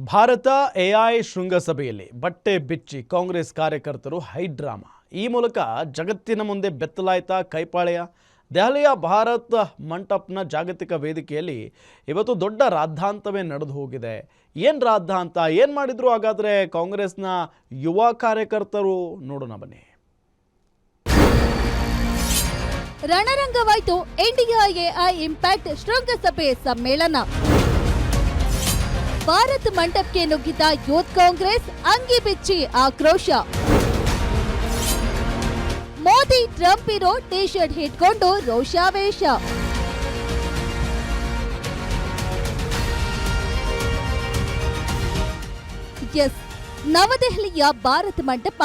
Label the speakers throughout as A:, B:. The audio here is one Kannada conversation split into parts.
A: ಭಾರತ ಎಐ ಶೃಂಗಸಭೆಯಲ್ಲಿ ಬಟ್ಟೆ ಬಿಚ್ಚಿ ಕಾಂಗ್ರೆಸ್ ಕಾರ್ಯಕರ್ತರು ಹೈಡ್ರಾಮಾ. ಈ ಮೂಲಕ ಜಗತ್ತಿನ ಮುಂದೆ ಬೆತ್ತಲಾಯ್ತಾ ಕೈಪಾಳೆಯ. ದೆಹಲಿಯ ಭಾರತ್ ಮಂಟಪ್ನ ಜಾಗತಿಕ ವೇದಿಕೆಯಲ್ಲಿ ಇವತ್ತು ದೊಡ್ಡ ರಾದ್ಧಾಂತವೇ ನಡೆದು ಹೋಗಿದೆ. ಏನು ರಾದ್ಧಾಂತ, ಏನು ಮಾಡಿದ್ರು ಹಾಗಾದರೆ ಕಾಂಗ್ರೆಸ್ನ ಯುವ ಕಾರ್ಯಕರ್ತರು? ನೋಡೋಣ ಬನ್ನಿ.
B: ರಣರಂಗವಾಯಿತು ಇಂಡಿಯಾ ಎಐ ಇಂಪ್ಯಾಕ್ಟ್ ಶೃಂಗಸಭೆ ಸಮ್ಮೇಳನ. ಭಾರತ್ ಮಂಟಪಕ್ಕೆ ನುಗ್ಗಿದ ಯೂತ್ ಕಾಂಗ್ರೆಸ್, ಅಂಗಿ ಬಿಚ್ಚಿ ಆಕ್ರೋಶ. ಮೋದಿ ಟ್ರಂಪ್ ಇರೋ ಟಿ ಶರ್ಟ್ ಹಿಡ್ಕೊಂಡು ರೋಷಾವೇಶ. ಎಸ್, ನವದೆಹಲಿಯ ಭಾರತ್ ಮಂಟಪ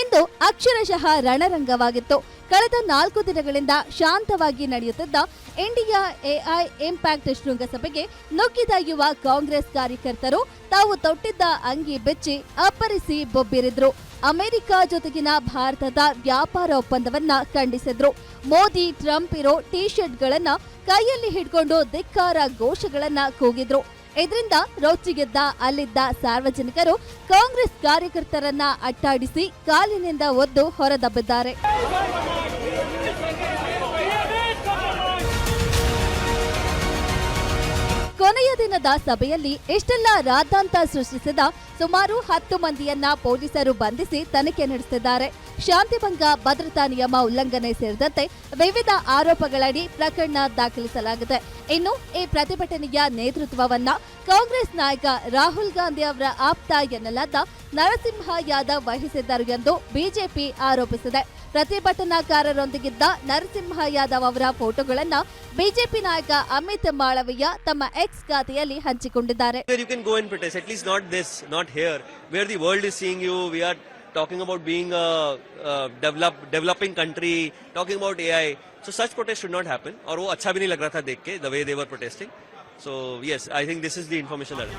B: ಇಂದು ಅಕ್ಷರಶಃ ರಣರಂಗವಾಗಿತ್ತು. ಕಳೆದ 4 ದಿನಗಳಿಂದ ಶಾಂತವಾಗಿ ನಡೆಯುತ್ತಿದ್ದ ಇಂಡಿಯಾ ಎಐ ಇಂಪ್ಯಾಕ್ಟ್ ಶೃಂಗಸಭೆಗೆ ನುಗ್ಗಿದ ಯುವ ಕಾಂಗ್ರೆಸ್ ಕಾರ್ಯಕರ್ತರು ತಾವು ತೊಟ್ಟಿದ್ದ ಅಂಗಿ ಬೆಚ್ಚಿ ಅಪ್ಪರಿಸಿ ಬೊಬ್ಬಿರಿದ್ರು. ಅಮೆರಿಕ ಜೊತೆಗಿನ ಭಾರತದ ವ್ಯಾಪಾರ ಒಪ್ಪಂದವನ್ನ ಖಂಡಿಸಿದ್ರು. ಮೋದಿ ಟ್ರಂಪ್ ಇರೋ ಟಿ ಶರ್ಟ್ಗಳನ್ನ ಕೈಯಲ್ಲಿ ಹಿಡ್ಕೊಂಡು ಧಿಕ್ಕಾರ ಘೋಷಗಳನ್ನ ಕೂಗಿದ್ರು. ಇದರಿಂದ ರೊಚ್ಚಿಗೆದ್ದ ಅಲ್ಲಿದ್ದ ಸಾರ್ವಜನಿಕರು ಕಾಂಗ್ರೆಸ್ ಕಾರ್ಯಕರ್ತರನ್ನ ಅಟ್ಟಾಡಿಸಿ ಕಾಲಿನಿಂದ ಒದ್ದು ಹೊರದಬ್ಬಿದ್ದಾರೆ. ಕೊನೆಯ ದಿನದ ಸಭೆಯಲ್ಲಿ ಇಷ್ಟೆಲ್ಲ ರಾದ್ಧಾಂತ ಸೃಷ್ಟಿಸಿದ ಸುಮಾರು 10 ಮಂದಿಯನ್ನ ಪೊಲೀಸರು ಬಂಧಿಸಿ ತನಿಖೆ ನಡೆಸಿದ್ದಾರೆ. ಶಾಂತಿಭಂಗ, ಭದ್ರತಾ ನಿಯಮ ಉಲ್ಲಂಘನೆ ಸೇರಿದಂತೆ ವಿವಿಧ ಆರೋಪಗಳಡಿ ಪ್ರಕರಣ ದಾಖಲಿಸಲಾಗಿದೆ. ಇನ್ನು ಈ ಪ್ರತಿಭಟನೆಯ ನೇತೃತ್ವವನ್ನ ಕಾಂಗ್ರೆಸ್ ನಾಯಕ ರಾಹುಲ್ ಗಾಂಧಿ ಅವರ ಆಪ್ತ ಎನ್ನಲಾದ ನರಸಿಂಹ ಯಾದವ್ ವಹಿಸಿದ್ದರು ಎಂದು ಬಿಜೆಪಿ ಆರೋಪಿಸಿದೆ. ಪ್ರತಿಭಟನಾಕಾರರೊಂದಿಗಿದ್ದ ನರಸಿಂಹ ಯಾದವ್ ಅವರ ಫೋಟೋಗಳನ್ನ ಬಿಜೆಪಿ ನಾಯಕ ಅಮಿತ್ ಮಾಳವೀಯ ತಮ್ಮ ಎಕ್ಸ್ ಖಾತೆಯಲ್ಲಿ ಹಂಚಿಕೊಂಡಿದ್ದಾರೆ.
C: Talking about being a developing country, talking about AI, so such protest should not happen. और वो अच्छा भी नहीं लग रहा था देख के the way they were protesting. So yes, I think this is the information that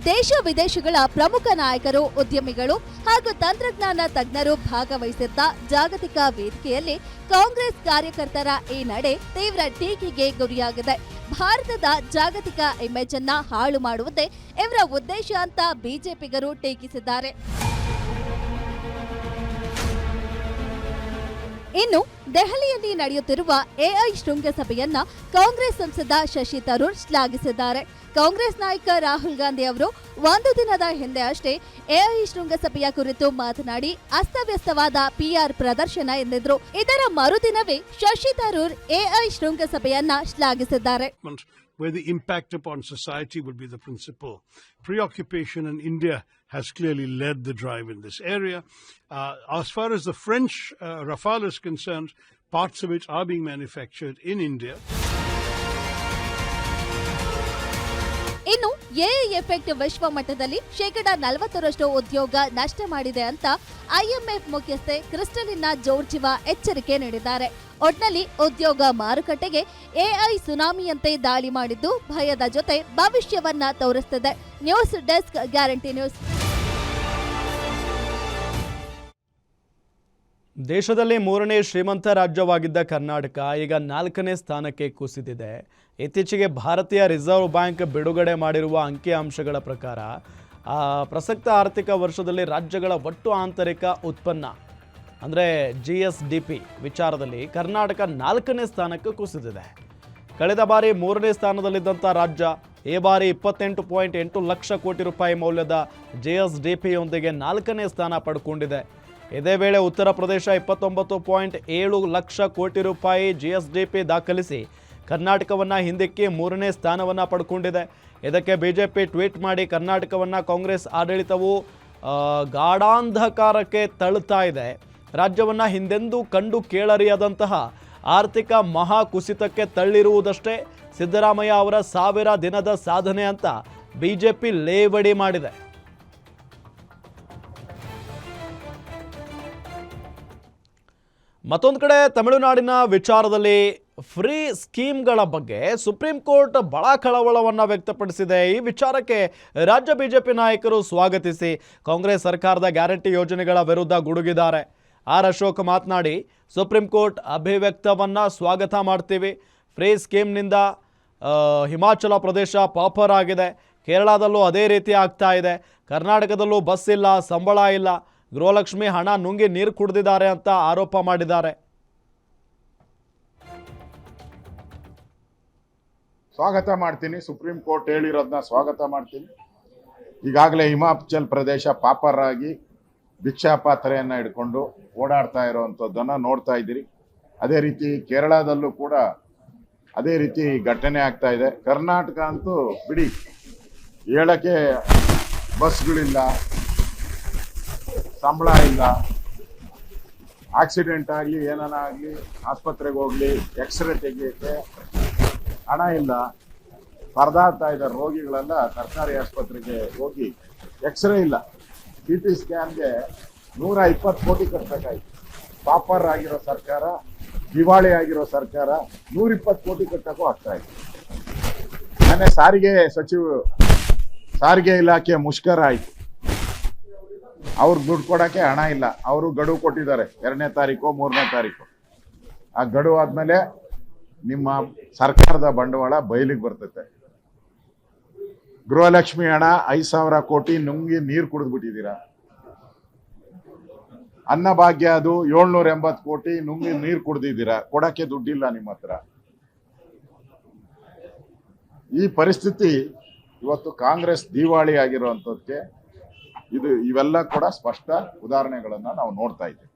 B: ದೇಶ ವಿದೇಶಗಳ ಪ್ರಮುಖ ನಾಯಕರು, ಉದ್ಯಮಿಗಳು ಹಾಗೂ ತಂತ್ರಜ್ಞಾನ ತಜ್ಞರು ಭಾಗವಹಿಸಿದ್ದ ಜಾಗತಿಕ ವೇದಿಕೆಯಲ್ಲಿ ಕಾಂಗ್ರೆಸ್ ಕಾರ್ಯಕರ್ತರ ಈ ನಡೆ ತೀವ್ರ ಟೀಕೆಗೆ ಗುರಿಯಾಗಿದೆ. ಭಾರತದ ಜಾಗತಿಕ ಇಮೇಜ್ ಅನ್ನ ಹಾಳು ಮಾಡುವುದೇ ಇವರ ಉದ್ದೇಶ ಅಂತ ಬಿಜೆಪಿಗರು ಟೀಕಿಸಿದ್ದಾರೆ. ಇನ್ನು ದೆಹಲಿಯಲ್ಲಿ ನಡೆಯುತ್ತಿರುವ ಎಐ ಶೃಂಗಸಭೆಯನ್ನ ಕಾಂಗ್ರೆಸ್ ಸಂಸದ ಶಶಿ ತರೂರ್ ಶ್ಲಾಘಿಸಿದ್ದಾರೆ. ಕಾಂಗ್ರೆಸ್ ನಾಯಕ ರಾಹುಲ್ ಗಾಂಧಿ ಅವರು 1 ದಿನದ ಹಿಂದೆ ಅಷ್ಟೇ ಎಐ ಶೃಂಗಸಭೆಯ ಕುರಿತು ಮಾತನಾಡಿ ಅಸ್ತವ್ಯಸ್ತವಾದ ಪಿಆರ್ ಪ್ರದರ್ಶನ ಎಂದಿದ್ರು. ಇದರ ಮರುದಿನವೇ ಶಶಿ ತರೂರ್ ಎಐ ಶೃಂಗಸಭೆಯನ್ನ ಶ್ಲಾಘಿಸಿದ್ದಾರೆ.
D: Where the impact upon society would be the principal preoccupation, and India has clearly led the drive in this area. As far as the French Rafale is concerned, parts of it are being manufactured in India.
B: ಇನ್ನು ಎಐ ಎಫೆಕ್ಟ್ ವಿಶ್ವ ಮಟ್ಟದಲ್ಲಿ 40% ಉದ್ಯೋಗ ನಷ್ಟ ಮಾಡಿದೆ ಅಂತ ಐಎಂಎಫ್ ಮುಖ್ಯಸ್ಥೆ ಕ್ರಿಸ್ಟಲಿನಾ ಜೋರ್ಜಿವಾ ಎಚ್ಚರಿಕೆ ನೀಡಿದ್ದಾರೆ. ಒಟ್ನಲ್ಲಿ ಉದ್ಯೋಗ ಮಾರುಕಟ್ಟೆಗೆ ಎಐ ಸುನಾಮಿಯಂತೆ ದಾಳಿ ಮಾಡಿದ್ದು ಭಯದ ಜೊತೆ ಭವಿಷ್ಯವನ್ನ ತೋರಿಸುತ್ತದೆ. News desk, guarantee news.
A: ದೇಶದಲ್ಲಿ 3ನೇ ಶ್ರೀಮಂತ ರಾಜ್ಯವಾಗಿದ್ದ ಕರ್ನಾಟಕ ಈಗ 4ನೇ ಸ್ಥಾನಕ್ಕೆ ಕುಸಿದಿದೆ. ಇತ್ತೀಚೆಗೆ ಭಾರತೀಯ ರಿಸರ್ವ್ ಬ್ಯಾಂಕ್ ಬಿಡುಗಡೆ ಮಾಡಿರುವ ಅಂಕಿಅಂಶಗಳ ಪ್ರಕಾರ ಪ್ರಸಕ್ತ ಆರ್ಥಿಕ ವರ್ಷದಲ್ಲಿ ರಾಜ್ಯಗಳ ಒಟ್ಟು ಆಂತರಿಕ ಉತ್ಪನ್ನ ಅಂದರೆ GSDP ವಿಚಾರದಲ್ಲಿ ಕರ್ನಾಟಕ 4ನೇ ಸ್ಥಾನಕ್ಕೆ ಕುಸಿದಿದೆ. ಕಳೆದ ಬಾರಿ 3ನೇ ಸ್ಥಾನದಲ್ಲಿದ್ದಂಥ ರಾಜ್ಯ ಈ ಬಾರಿ 28.8 ಲಕ್ಷ ಕೋಟಿ ರೂಪಾಯಿ ಮೌಲ್ಯದ GSDPಯೊಂದಿಗೆ 4ನೇ ಸ್ಥಾನ ಪಡ್ಕೊಂಡಿದೆ. ಇದೇ ವೇಳೆ ಉತ್ತರ ಪ್ರದೇಶ 29.7 ಲಕ್ಷ ಕೋಟಿ ರೂಪಾಯಿ GSDP ದಾಖಲಿಸಿ ಕರ್ನಾಟಕವನ್ನು ಹಿಂದಿಕ್ಕಿ 3ನೇ ಸ್ಥಾನವನ್ನು ಪಡ್ಕೊಂಡಿದೆ. ಇದಕ್ಕೆ ಬಿಜೆಪಿ ಟ್ವೀಟ್ ಮಾಡಿ ಕರ್ನಾಟಕವನ್ನು ಕಾಂಗ್ರೆಸ್ ಆಡಳಿತವು ಗಾಢಾಂಧಕಾರಕ್ಕೆ ತಳ್ಳುತ್ತಾ ಇದೆ, ರಾಜ್ಯವನ್ನು ಹಿಂದೆಂದೂ ಕಂಡು ಕೇಳರಿಯದಂತಹ ಆರ್ಥಿಕ ಮಹಾ ಕುಸಿತಕ್ಕೆ ತಳ್ಳಿರುವುದಷ್ಟೇ ಸಿದ್ದರಾಮಯ್ಯ ಅವರ 1000 ದಿನದ ಸಾಧನೆ ಅಂತ ಬಿಜೆಪಿ ಲೇವಡಿ ಮಾಡಿದೆ. ಮತ್ತೊಂದು ಕಡೆ ತಮಿಳುನಾಡಿನ ವಿಚಾರದಲ್ಲಿ ಫ್ರೀ ಸ್ಕೀಮ್ಗಳ ಬಗ್ಗೆ ಸುಪ್ರೀಂ ಕೋರ್ಟ್ ಬಹಳ ಕಳವಳವನ್ನು ವ್ಯಕ್ತಪಡಿಸಿದೆ. ಈ ವಿಚಾರಕ್ಕೆ ರಾಜ್ಯ ಬಿಜೆಪಿ ನಾಯಕರು ಸ್ವಾಗತಿಸಿ ಕಾಂಗ್ರೆಸ್ ಸರ್ಕಾರದ ಗ್ಯಾರಂಟಿ ಯೋಜನೆಗಳ ವಿರುದ್ಧ ಗುಡುಗಿದ್ದಾರೆ. ಆರ್ ಅಶೋಕ್ ಮಾತನಾಡಿ ಸುಪ್ರೀಂ ಕೋರ್ಟ್ ಅಭಿವ್ಯಕ್ತವನ್ನು ಸ್ವಾಗತ ಮಾಡ್ತೀವಿ. ಫ್ರೀ ಸ್ಕೀಮ್ನಿಂದ ಹಿಮಾಚಲ ಪ್ರದೇಶ ಪಾಪರ್ ಆಗಿದೆ, ಕೇರಳದಲ್ಲೂ ಅದೇ ರೀತಿ ಆಗ್ತಾ ಇದೆ, ಕರ್ನಾಟಕದಲ್ಲೂ ಬಸ್ ಇಲ್ಲ, ಸಂಬಳ ಇಲ್ಲ, ಗೃಹಲಕ್ಷ್ಮಿ ಹಣ ನುಂಗಿ ನೀರು ಕುಡಿದಿದ್ದಾರೆ ಅಂತ ಆರೋಪ ಮಾಡಿದ್ದಾರೆ.
E: ಸ್ವಾಗತ ಮಾಡ್ತೀನಿ. ಸುಪ್ರೀಂ ಕೋರ್ಟ್ ಹೇಳಿರೋದನ್ನ ಸ್ವಾಗತ ಮಾಡ್ತೀನಿ. ಈಗಾಗಲೇ ಹಿಮಾಚಲ್ ಪ್ರದೇಶ ಪಾಪರ್ ಆಗಿ ಭಿಕ್ಷಾಪಾತ್ರೆಯನ್ನು ಹಿಡ್ಕೊಂಡು ಓಡಾಡ್ತಾ ಇರೋವಂಥದ್ದನ್ನು ನೋಡ್ತಾ ಇದ್ದೀರಿ. ಅದೇ ರೀತಿ ಕೇರಳದಲ್ಲೂ ಕೂಡ ಅದೇ ರೀತಿ ಘಟನೆ ಆಗ್ತಾ ಇದೆ. ಕರ್ನಾಟಕ ಅಂತೂ ಬಿಡಿ, ಹೇಳಕ್ಕೆ ಬಸ್ಗಳಿಲ್ಲ, ಸಂಬಳ ಇಲ್ಲ, ಆಕ್ಸಿಡೆಂಟ್ ಆಗಲಿ ಏನಾನ ಆಗಲಿ ಆಸ್ಪತ್ರೆಗೆ ಹೋಗ್ಲಿ ಎಕ್ಸ್ರೇ ತೆಗಿಯೋಕ್ಕೆ ಹಣ ಇಲ್ಲ. ಪರದಾಡ್ತಾ ಇದ್ದಾರೆ ರೋಗಿಗಳೆಲ್ಲ ಸರ್ಕಾರಿ ಆಸ್ಪತ್ರೆಗೆ ಹೋಗಿ ಎಕ್ಸ್ರೇ ಇಲ್ಲ, CT ಸ್ಕ್ಯಾನ್ಗೆ 120 ಕೋಟಿ ಕಟ್ಟಬೇಕಾಯ್ತು. ಪಾಪರ್ ಆಗಿರೋ ಸರ್ಕಾರ, ದಿವಾಳಿ ಆಗಿರೋ ಸರ್ಕಾರ 120 ಕೋಟಿ ಕಟ್ಟಕ್ಕೂ ಆಗ್ತಾ ಇದೆ. ಮೊನ್ನೆ ಸಾರಿಗೆ ಇಲಾಖೆ ಮುಷ್ಕರ ಆಯ್ತು. ಅವ್ರಿಗೆ ದುಡ್ಡು ಕೊಡಕ್ಕೆ ಹಣ ಇಲ್ಲ. ಅವರು ಗಡುವು ಕೊಟ್ಟಿದ್ದಾರೆ 2ನೇ ತಾರೀಕು 3ನೇ ತಾರೀಕು. ಆ ಗಡುವು ಆದ್ಮೇಲೆ ನಿಮ್ಮ ಸರ್ಕಾರದ ಬಂಡವಾಳ ಬಯಲಿಗೆ ಬರ್ತೈತೆ. ಗೃಹಲಕ್ಷ್ಮಿ ಹಣ 5,000 ಕೋಟಿ ನುಂಗಿ ನೀರು ಕುಡಿದ್ಬಿಟ್ಟಿದ್ದೀರಾ. ಅನ್ನಭಾಗ್ಯ ಅದು 780 ಕೋಟಿ ನುಂಗಿ ನೀರು ಕುಡ್ದಿದ್ದೀರಾ. ಕೊಡಕ್ಕೆ ದುಡ್ಡಿಲ್ಲ ನಿಮ್ಮ ಹತ್ರ. ಈ ಪರಿಸ್ಥಿತಿ ಇವತ್ತು ಕಾಂಗ್ರೆಸ್ ದಿವಾಳಿ ಆಗಿರುವಂಥದ್ದಕ್ಕೆ ಇವೆಲ್ಲ ಕೂಡ ಸ್ಪಷ್ಟ ಉದಾಹರಣೆಗಳನ್ನ ನಾವು ನೋಡ್ತಾ ಇದ್ದೀವಿ.